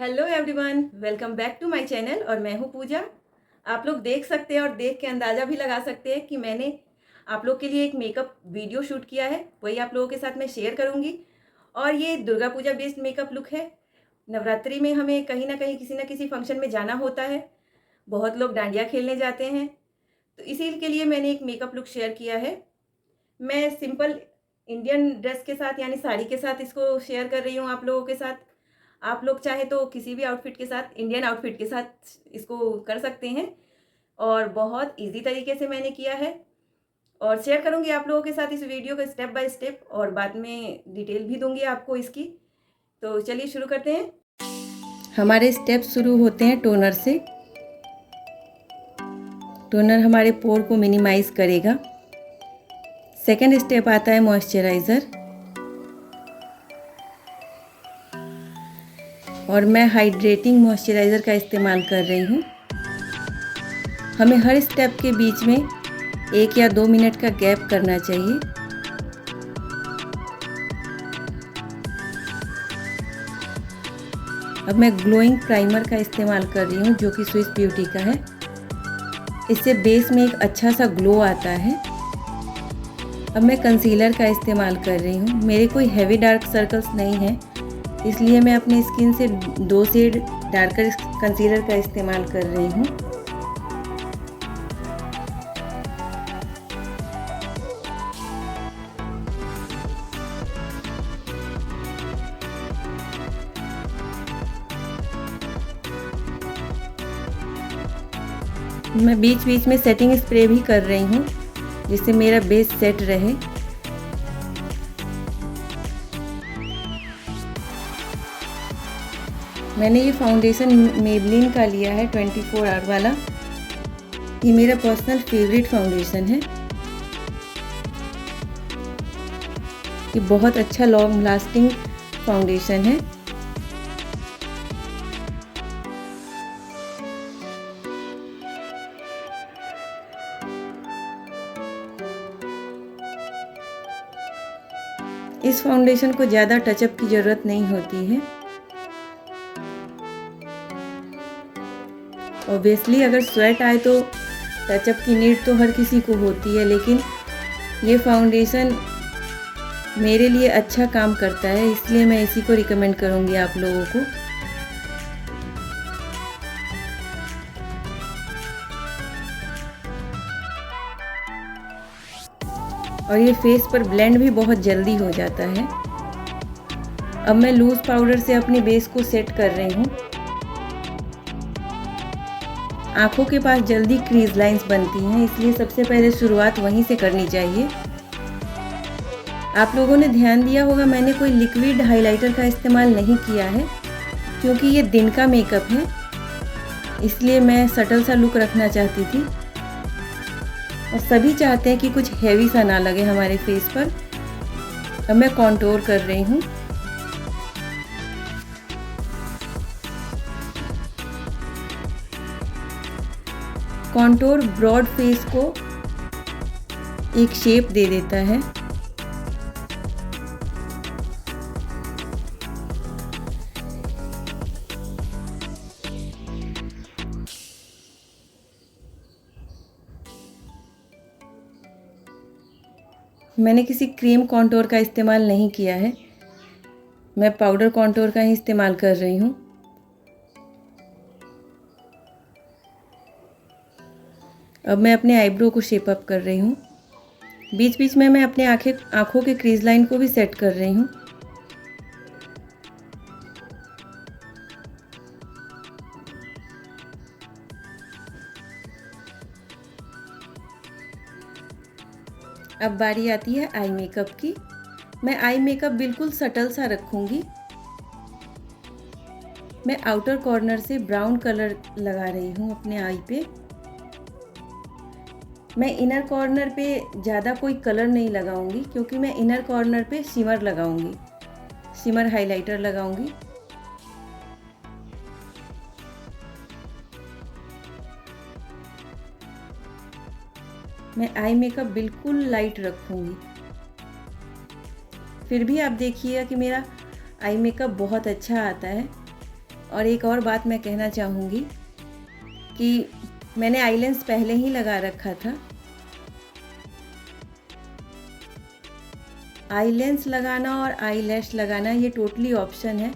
Hello everyone, welcome back to my channel और मैं हूं पूजा। आप लोग देख सकते हैं और देख के अंदाज़ा भी लगा सकते हैं कि मैंने आप लोग के लिए एक मेकअप वीडियो शूट किया है। वही आप लोगों के साथ मैं शेयर करूंगी। और ये Durga Puja based makeup look है। नवरात्रि में हमें कहीं ना कहीं किसी ना किसी फंक्शन में जाना होता है। बहुत लोग डांडिया खेलने जाते हैं, तो इसी के लिए मैंने एक मेकअप लुक शेयर किया है। मैं सिंपल इंडियन ड्रेस के साथ यानी साड़ी के साथ इसको शेयर कर रही हूँ आप लोगों के साथ। आप लोग चाहे तो किसी भी आउटफिट के साथ, इंडियन आउटफिट के साथ इसको कर सकते हैं। और बहुत इजी तरीके से मैंने किया है और शेयर करूंगी आप लोगों के साथ इस वीडियो को स्टेप बाय स्टेप, और बाद में डिटेल भी दूंगी आपको इसकी। तो चलिए शुरू करते हैं। हमारे स्टेप शुरू होते हैं टोनर से। टोनर हमारे पोर को मिनिमाइज करेगा। सेकेंड स्टेप आता है मॉइस्चराइज़र, और मैं हाइड्रेटिंग मॉइस्चराइज़र का इस्तेमाल कर रही हूँ। हमें हर स्टेप के बीच में 1 या 2 मिनट का गैप करना चाहिए। अब मैं ग्लोइंग प्राइमर का इस्तेमाल कर रही हूँ जो कि स्विस ब्यूटी का है। इससे बेस में एक अच्छा सा ग्लो आता है। अब मैं कंसीलर का इस्तेमाल कर रही हूँ। मेरे कोई हैवी डार्क सर्कल्स नहीं हैं, इसलिए मैं अपनी स्किन से 2 शेड डार्कर कंसीलर का इस्तेमाल कर रही हूँ। मैं बीच बीच में सेटिंग स्प्रे भी कर रही हूँ जिससे मेरा बेस सेट रहे। मैंने ये फाउंडेशन मेबलिन का लिया है 24 आवर वाला। ये मेरा पर्सनल फेवरेट फाउंडेशन है। ये बहुत अच्छा लॉन्ग लास्टिंग फाउंडेशन है। इस फाउंडेशन को ज़्यादा टचअप की ज़रूरत नहीं होती है। ऑब्वियसली अगर स्वेट आए तो टचअप की नीड तो हर किसी को होती है, लेकिन ये फाउंडेशन मेरे लिए अच्छा काम करता है, इसलिए मैं इसी को रिकमेंड करूँगी आप लोगों को। और ये फेस पर ब्लेंड भी बहुत जल्दी हो जाता है। अब मैं लूज पाउडर से अपने बेस को सेट कर रही हूँ। आँखों के पास जल्दी क्रीज लाइंस बनती हैं, इसलिए सबसे पहले शुरुआत वहीं से करनी चाहिए। आप लोगों ने ध्यान दिया होगा मैंने कोई लिक्विड हाइलाइटर का इस्तेमाल नहीं किया है, क्योंकि ये दिन का मेकअप है, इसलिए मैं सटल सा लुक रखना चाहती थी। और सभी चाहते हैं कि कुछ हैवी सा ना लगे हमारे फेस पर। अब मैं कॉन्टोर कर रही हूँ। कॉन्टोर ब्रॉड फेस को एक शेप दे देता है। मैंने किसी क्रीम कॉन्टोर का इस्तेमाल नहीं किया है, मैं पाउडर कॉन्टोर का ही इस्तेमाल कर रही हूँ। अब मैं अपने आईब्रो को शेप अप कर रही हूँ। बीच बीच में मैं अपने आँखों के क्रीज लाइन को भी सेट कर रही हूँ। अब बारी आती है आई मेकअप की। मैं आई मेकअप बिल्कुल सटल सा रखूँगी। मैं आउटर कॉर्नर से ब्राउन कलर लगा रही हूँ अपने आई पे। मैं इनर कॉर्नर पे ज़्यादा कोई कलर नहीं लगाऊंगी, क्योंकि मैं इनर कॉर्नर पे शिमर लगाऊंगी, शिमर हाइलाइटर लगाऊंगी। मैं आई मेकअप बिल्कुल लाइट रखूंगी। फिर भी आप देखिएगा कि मेरा आई मेकअप बहुत अच्छा आता है। और एक और बात मैं कहना चाहूँगी कि मैंने आई लेंस पहले ही लगा रखा था। आई लेंस लगाना और आई लैश लगाना ये टोटली ऑप्शन है।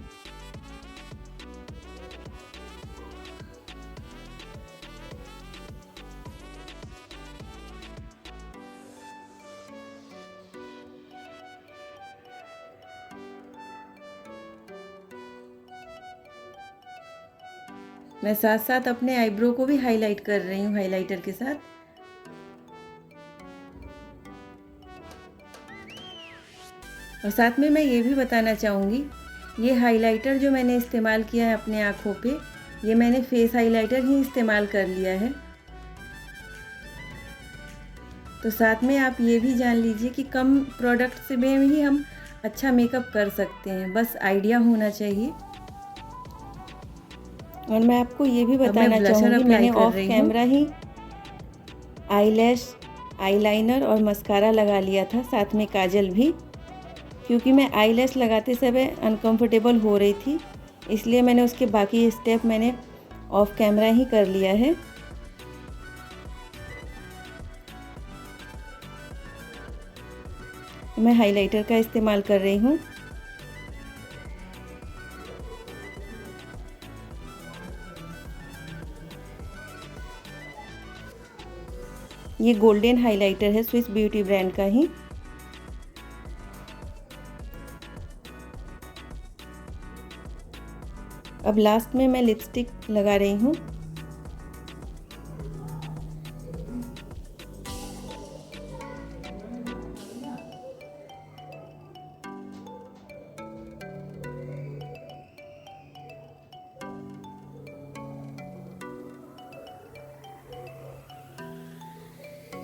मैं साथ साथ अपने आईब्रो को भी हाईलाइट कर रही हूँ हाइलाइटर के साथ। और साथ में मैं ये भी बताना चाहूँगी, ये हाइलाइटर जो मैंने इस्तेमाल किया है अपने आँखों पे, ये मैंने फेस हाइलाइटर ही इस्तेमाल कर लिया है। तो साथ में आप ये भी जान लीजिए कि कम प्रोडक्ट से में ही हम अच्छा मेकअप कर सकते हैं, बस आइडिया होना चाहिए। और मैं आपको ये भी बताना चाहूँगी, मैंने of camera he eyelash, eyeliner और मस्कारा लगा लिया था, साथ में काजल भी, क्योंकि मैं आईलैश लगाते समय अनकंफर्टेबल हो रही थी, इसलिए मैंने उसके बाकी स्टेप मैंने ऑफ कैमरा ही कर लिया है। मैं हाइलाइटर का इस्तेमाल कर रही हूँ। ये गोल्डन हाइलाइटर है स्विस ब्यूटी ब्रांड का ही। अब लास्ट में मैं लिपस्टिक लगा रही हूँ।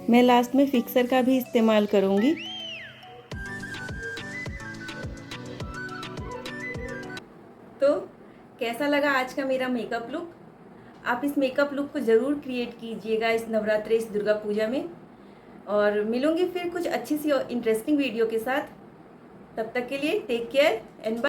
मैं लास्ट में फिक्सर का भी इस्तेमाल करूँगी। तो कैसा लगा आज का मेरा मेकअप लुक? आप इस मेकअप लुक को ज़रूर क्रिएट कीजिएगा इस नवरात्रि, इस दुर्गा पूजा में। और मिलूंगी फिर कुछ अच्छी सी और इंटरेस्टिंग वीडियो के साथ। तब तक के लिए टेक केयर एंड बाय।